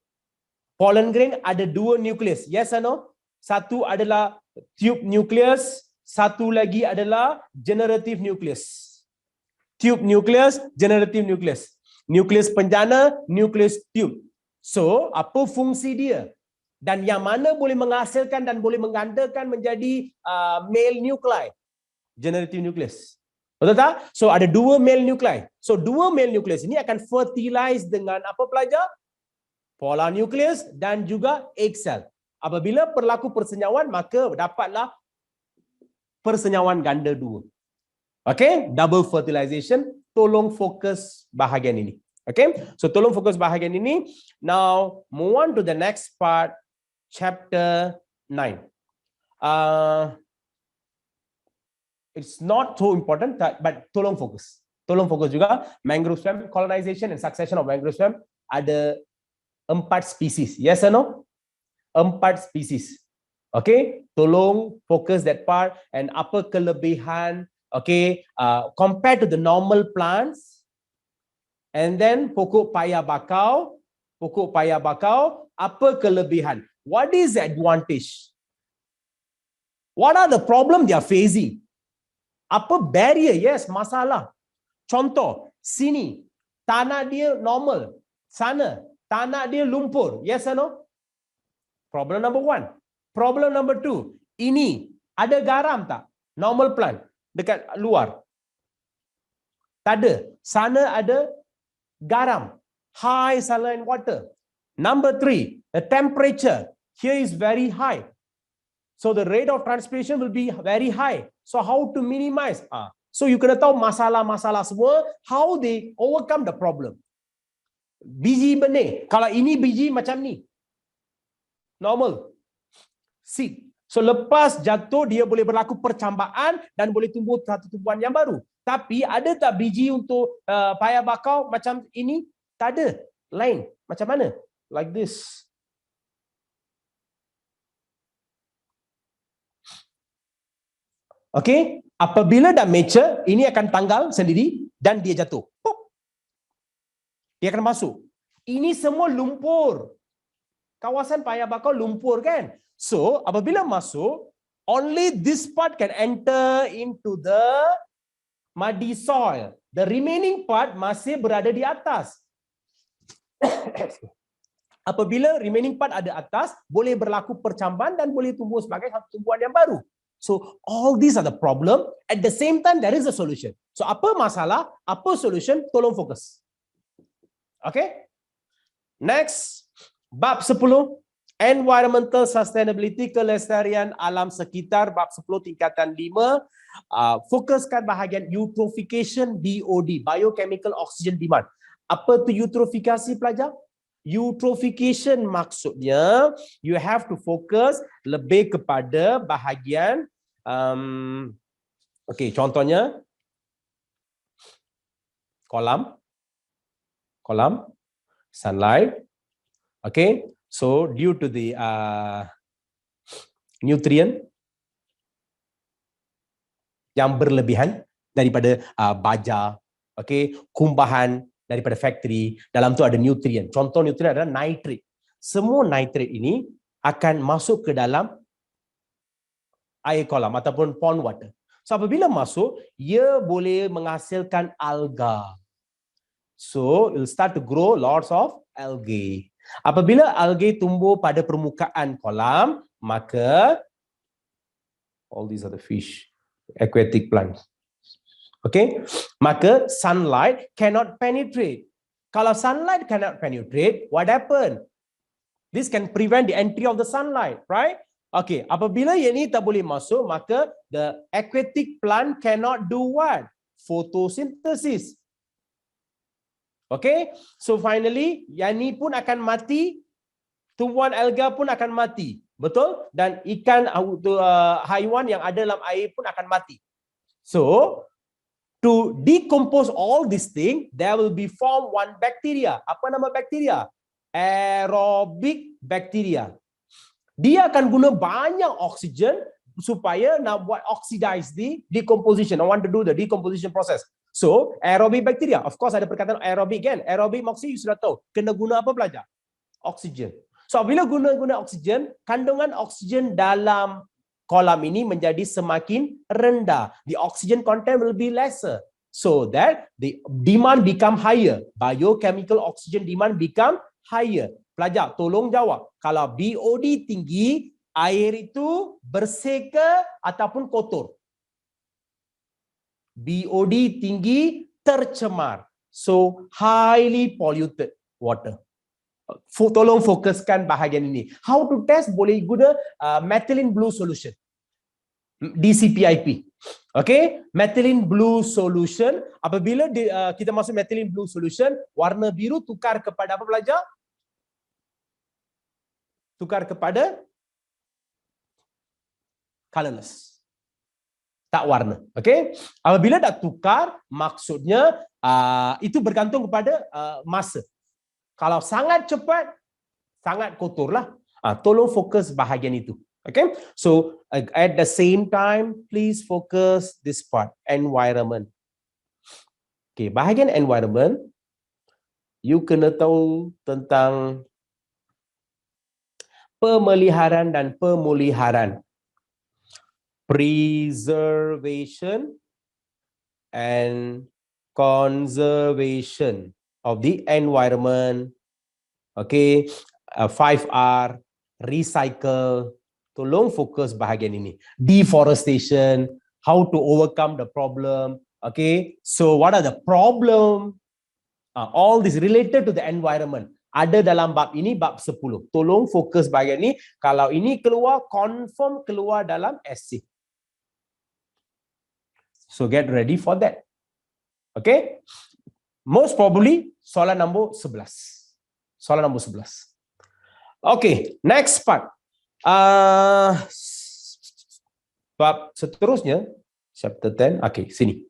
Pollen grain ada dua nukleus. Yes or no? Satu adalah tube nucleus. Satu lagi adalah generative nucleus. Tube nucleus, generative nucleus. Nukleus penjana, nukleus tube. So, apa fungsi dia? Dan yang mana boleh menghasilkan dan boleh menggandakan menjadi male nuclei? Generative nucleus. Betul tak? So, ada dua male nuclei. So, dua male nucleus ini akan fertilize dengan apa pelajar? Polar nucleus dan juga egg cell. Apabila berlaku persenyawan, maka dapatlah persenyawan ganda dua. Okay, double fertilization. Tolong fokus bahagian ini. Okay, so tolong fokus bahagian ini. Now move on to the next part, chapter 9. It's not so important, but tolong fokus. Tolong fokus juga. Mangrove swamp colonization and succession of mangrove swamp ada 4 spesies. Yes or no? 4 spesies. Okay, tolong fokus that part. And apa kelebihan? Okay, compared to the normal plants, and then pokok paya bakau, apa kelebihan? What is the advantage? What are the problem they are facing? Apa barrier? Yes, masalah. Contoh, sini tanah dia normal, sana tanah dia lumpur. Yes or no? Problem number 1. Problem number 2, ini ada garam tak? Normal plant dekat luar. Tak ada. Sana ada garam. High saline water. Number 3, the temperature here is very high. So the rate of transpiration will be very high. So how to minimize? So you kena tahu masalah-masalah semua, how they overcome the problem. Biji benih. Kalau ini biji macam ni. Normal. Seed. So lepas jatuh dia boleh berlaku percambaan dan boleh tumbuh satu tumbuhan yang baru. Tapi ada tak biji untuk paya bakau macam ini? Tak ada. Lain. Macam mana? Like this. Okay. Apabila dah mature, ini akan tanggal sendiri dan dia jatuh. Pop. Dia akan masuk. Ini semua lumpur. Kawasan paya bakau lumpur kan? So, apabila masuk, only this part can enter into the muddy soil. The remaining part masih berada di atas. Apabila remaining part ada atas, boleh berlaku percambaan dan boleh tumbuh sebagai satu tumbuhan yang baru. So, all these are the problem. At the same time, there is a solution. So, apa masalah, apa solution, tolong fokus. Okay? Next, bab 10. Environmental Sustainability, kelestarian alam sekitar, bab 10 tingkatan 5. Fokuskan bahagian eutrophication, BOD, Biochemical Oxygen Demand. Apa tu eutrofikasi pelajar? Eutrophication maksudnya you have to focus lebih kepada bahagian okay, contohnya kolam sunlight. Okay, so due to the nutrient yang berlebihan daripada baja, okay, kumbahan daripada factory, dalam tu ada nutrient. Contoh nutrient adalah nitrate. Semua nitrate ini akan masuk ke dalam air kolam ataupun pond water. So apabila masuk, ia boleh menghasilkan alga. So it will start to grow lots of algae. Apabila algae tumbuh pada permukaan kolam, maka all these are the fish, aquatic plants. Okay, maka sunlight cannot penetrate. Kalau sunlight cannot penetrate, what happen? This can prevent the entry of the sunlight, right? Okay, apabila yang ini tak boleh masuk, maka the aquatic plant cannot do what? Photosynthesis. Okay, so finally, yang ini pun akan mati, tumbuhan alga pun akan mati, betul? Dan ikan haiwan yang ada dalam air pun akan mati. So to decompose all these things, there will be form one bacteria. Apa nama bakteria? Aerobic bacteria. Dia akan guna banyak oksigen supaya nak buat oxidize the decomposition. I want to do the decomposition process. So, aerobic bacteria. Of course, ada perkataan aerobic kan? Aerobic maksudnya you sudah tahu. Kena guna apa belajar? Oksigen. So, bila guna oksigen, kandungan oksigen dalam kolam ini menjadi semakin rendah. The oxygen content will be lesser. So that the demand become higher. Biochemical oxygen demand become higher. Pelajar, tolong jawab. Kalau BOD tinggi, air itu bersih ke ataupun kotor? BOD tinggi, tercemar. So, highly polluted water. Tolong fokuskan bahagian ini. How to test? Boleh guna methylene blue solution. DCPIP. Okay, methylene blue solution. Apabila kita masuk methylene blue solution, warna biru tukar kepada apa pelajar? Tukar kepada colorless. Tak warna. Okay. Apabila dah tukar, maksudnya itu bergantung kepada masa. Kalau sangat cepat, sangat kotorlah. Tolong fokus bahagian itu. Okay. So at the same time, please focus this part, environment. Okay, bahagian environment, you kena tahu tentang pemeliharaan dan pemuliharaan. Preservation and conservation of the environment. Okay, 5R, recycle. Tolong fokus bahagian ini. Deforestation, how to overcome the problem. Okay, so what are the problem? All this related to the environment. Ada dalam bab ini, bab 10. Tolong fokus bahagian ini. Kalau ini keluar, confirm keluar dalam essay. So get ready for that. Okay. Most probably, soalan nombor 11. Soalan nombor 11. Okay, next part. Bab seterusnya, chapter 10. Okay, sini.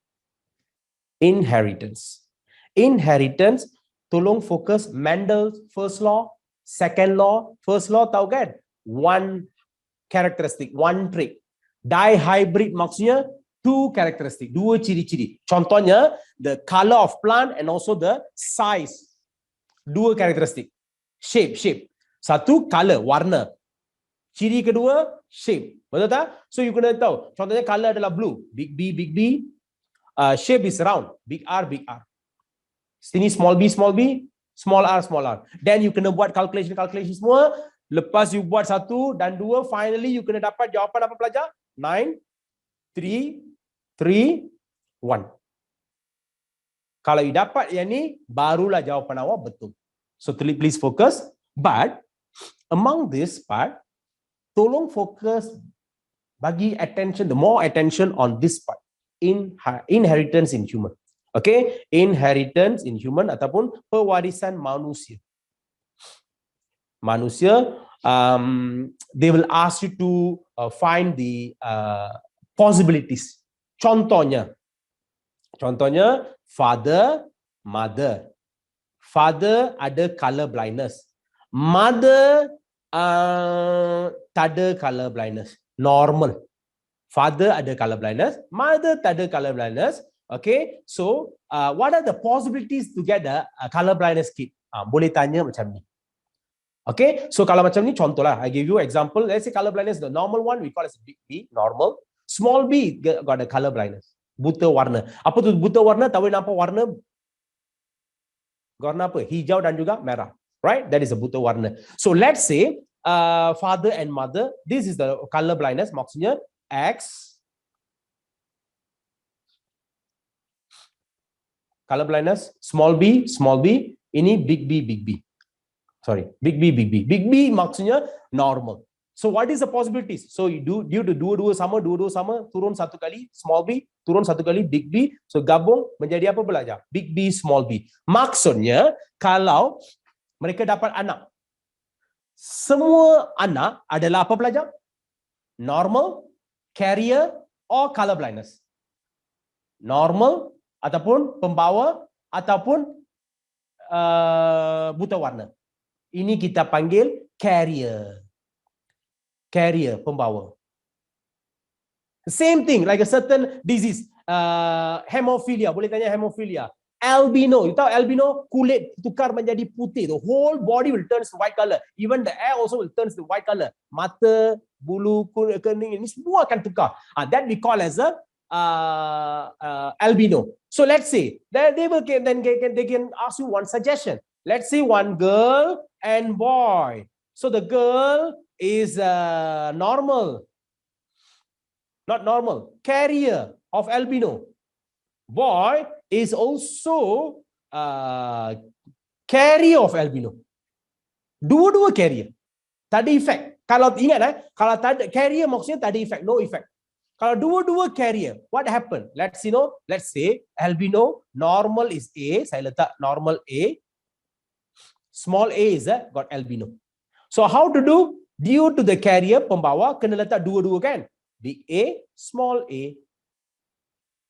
Inheritance. Inheritance, tolong fokus Mendel's first law, second law. First law tahu kan? One characteristic, one trait. Dihybrid maksudnya two characteristic, dua ciri-ciri. Contohnya, the color of plant and also the size. Dua karakteristik. Shape. Satu, color, warna. Ciri kedua, shape. Betul tak? So, you kena tahu. Contohnya, color adalah blue. Big B. Shape is round. Big R. Sini small b, small r. Then you kena buat calculation semua. Lepas you buat 1 dan 2, finally you kena dapat jawapan apa pelajar? 9, 3, 3, 1. Kalau you dapat yang ni, barulah jawapan awak betul. So please focus. But among this part, tolong fokus, bagi attention, the more attention on this part. Inheritance in human. Okay, inheritance in human ataupun pewarisan manusia. They will ask you to find the possibilities. Contohnya, father, mother. Father ada color blindness. Mother tak ada color blindness. Normal. Father ada color blindness. Mother tak ada color blindness. Okay, so what are the possibilities to get a color blindness kid? Boleh tanya macam ni. Okay, so kalau macam ni contohlah, I give you example. Let's say color blindness, the normal one we call as big B, normal. Small b got a color blindness. Buta warna. Apa tu buta warna? Tak boleh nampak warna. Warna apa? Hijau dan juga merah. Right? That is a buta warna. So let's say father and mother, this is the color blindness. Maksudnya X. Color blindness, small b. Ini big B. Sorry, big B. Big B maksudnya normal. So what is the possibilities? So you do dua-dua sama, turun satu kali small b, turun satu kali big B. So gabung menjadi apa belajar? Big B, small b. Maksudnya kalau mereka dapat anak, semua anak adalah apa belajar? Normal, carrier, or color blindness. Normal ataupun pembawa ataupun buta warna. Ini kita panggil carrier. Carrier, pembawa. Same thing like a certain disease. Hemophilia, boleh tanya hemophilia. Albino, you tahu albino, kulit tukar menjadi putih. The whole body will turn to white color. Even the air also will turn to white color. Mata, bulu, kening, ini semua akan tukar. That we call as a albino. So let's say they can ask you one suggestion. Let's say one girl and boy. So the girl is normal, not normal, carrier of albino. Boy is also carrier of albino. Dua-dua carrier. Tak ada effect. Kalau ingat kalau tak ada carrier maksudnya tak ada effect, no effect. Kalau dua-dua carrier, what happened? Let's say albino, normal is A, saya letak normal A, small a is got albino. So how to do? Due to the carrier, pembawa kena letak dua-dua kan? Big A, small a.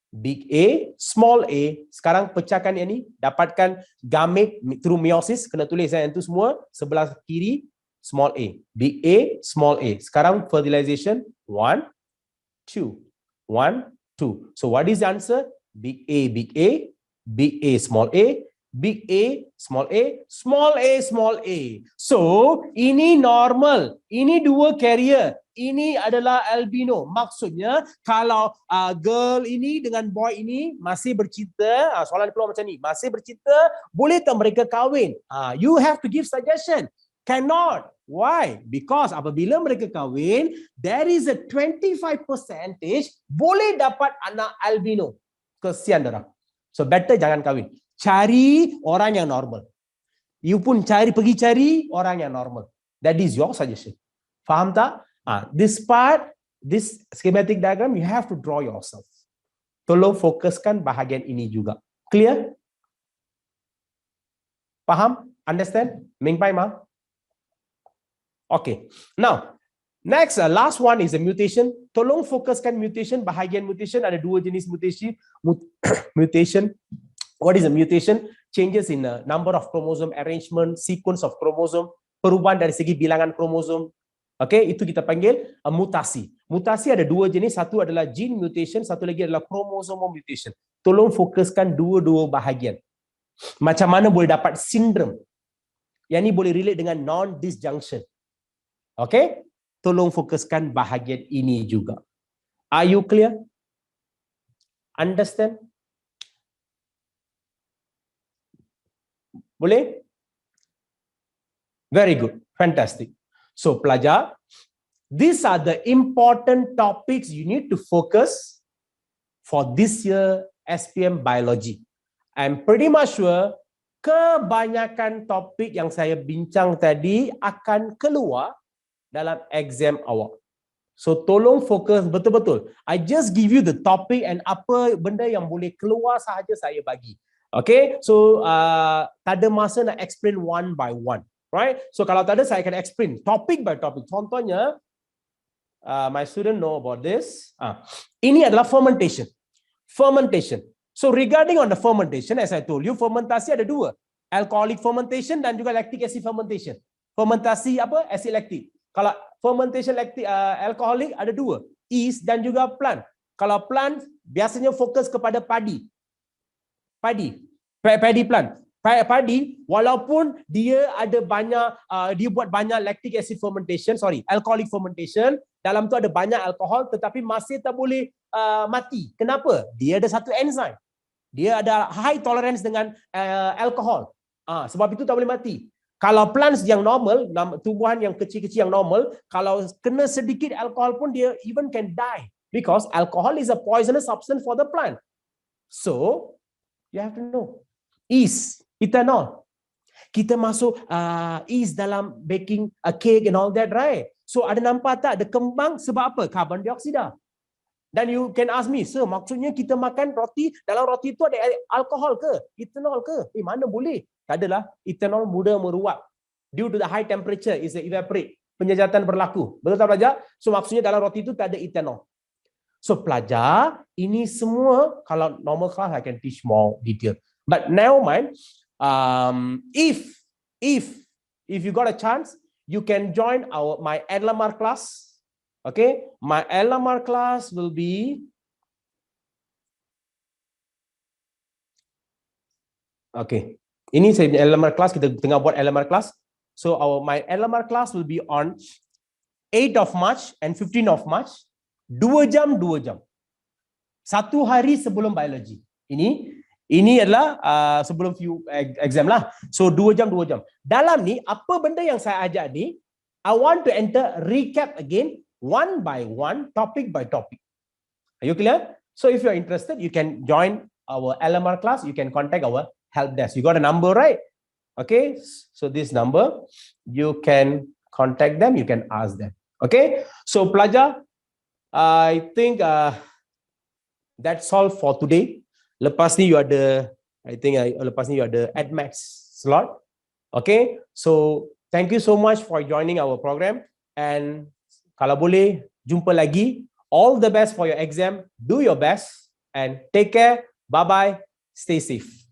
Big A, small a. Sekarang pecahkan yang ni, dapatkan gamete through meiosis, kena tulis yang itu semua, sebelah kiri, small a. Big A, small a. Sekarang fertilization, 1, 2, 1, 2. So what is the answer? Big A, big A, big A, small a, big A, small a, small a, small a. So ini normal, ini dua carrier, ini adalah albino. Maksudnya kalau girl ini dengan boy ini masih bercinta, soalan keluar macam ni, masih bercinta, boleh tak mereka kahwin? You have to give suggestion. Cannot. Why? Because apabila mereka kahwin, there is a 25% boleh dapat anak albino. Kesian dorang. So better jangan kahwin. Cari orang yang normal. You pun pergi cari orang yang normal. That is your suggestion. Faham tak? This part, this schematic diagram, you have to draw yourself. Tolong fokuskan bahagian ini juga. Clear? Faham? Understand? Mingpai ma? Okay. Now, next, last one is a mutation. Tolong fokuskan mutation. Bahagian mutation ada dua jenis mutation. Mutation. What is a mutation? Changes in the number of chromosome arrangement, sequence of chromosome, perubahan dari segi bilangan kromosom. Okay, itu kita panggil mutasi. Mutasi ada dua jenis. Satu adalah gene mutation, satu lagi adalah chromosomal mutation. Tolong fokuskan dua-dua bahagian. Macam mana boleh dapat sindrom? Yang ni boleh relate dengan non-disjunction. Okay, tolong fokuskan bahagian ini juga. Are you clear? Understand? Boleh? Very good. Fantastic. So, pelajar, these are the important topics you need to focus for this year SPM Biology. I'm pretty much sure kebanyakan topik yang saya bincang tadi akan keluar dalam exam awak. So tolong fokus betul-betul. I just give you the topic and apa benda yang boleh keluar sahaja saya bagi. Okay, so tak ada masa nak explain one by one, right? So kalau tak ada saya akan explain topic by topic. Contohnya, my student know about this. Ini adalah fermentation. Fermentation. So regarding on the fermentation, as I told you, fermentasi ada dua. Alcoholic fermentation dan juga lactic acid fermentation. Fermentasi apa? Acid lactic. Kalau fermentation lactic, alcoholic ada dua, yeast dan juga plant. Kalau plant biasanya fokus kepada padi. Paddy plant. Padi walaupun dia ada banyak, dia buat banyak lactic acid fermentation, alcoholic fermentation, dalam tu ada banyak alkohol tetapi masih tak boleh mati. Kenapa? Dia ada satu enzim. Dia ada high tolerance dengan alkohol. Sebab itu tak boleh mati. Kalau plants yang normal, tumbuhan yang kecil-kecil yang normal, kalau kena sedikit alkohol pun dia even can die because alcohol is a poisonous substance for the plant. So, you have to know. Yeast, ethanol. Kita masuk yeast dalam baking a cake and all that, right? So, ada nampak tak? Ada kembang sebab apa? Karbon dioksida. Dan you can ask me, sir, maksudnya kita makan roti, dalam roti itu ada alkohol ke? Ethanol ke? Mana boleh? Tak adalah, ethanol mudah meruap. Due to the high temperature, is evaporate. Penyejatan berlaku. Betul tak pelajar? So maksudnya dalam roti itu tak ada ethanol. So pelajar, ini semua, kalau normal class, I can teach more detail. But now mind, if you got a chance, you can join my LMR class. Okay, my LMR class will be okay. Ini saya LMR class, kita tengah buat LMR class. So my LMR class will be on 8 of March and 15 of March. 2 jam. Satu hari sebelum biology. Ini adalah sebelum few exam lah. So 2 jam. Dalam ni apa benda yang saya ajak ni, I want to enter recap again one by one, topic by topic. Are you clear? So if you are interested, you can join our LMR class. You can contact our help desk. You got a number, right? Okay, so this number, you can contact them, you can ask them. Okay, so pelajar, I think that's all for today. Lepas ni you ada, I think lepas ni you ada AdMax slot. Okay, so thank you so much for joining our program, and kalau boleh jumpa lagi. All the best for your exam. Do your best and take care. Bye bye. Stay safe.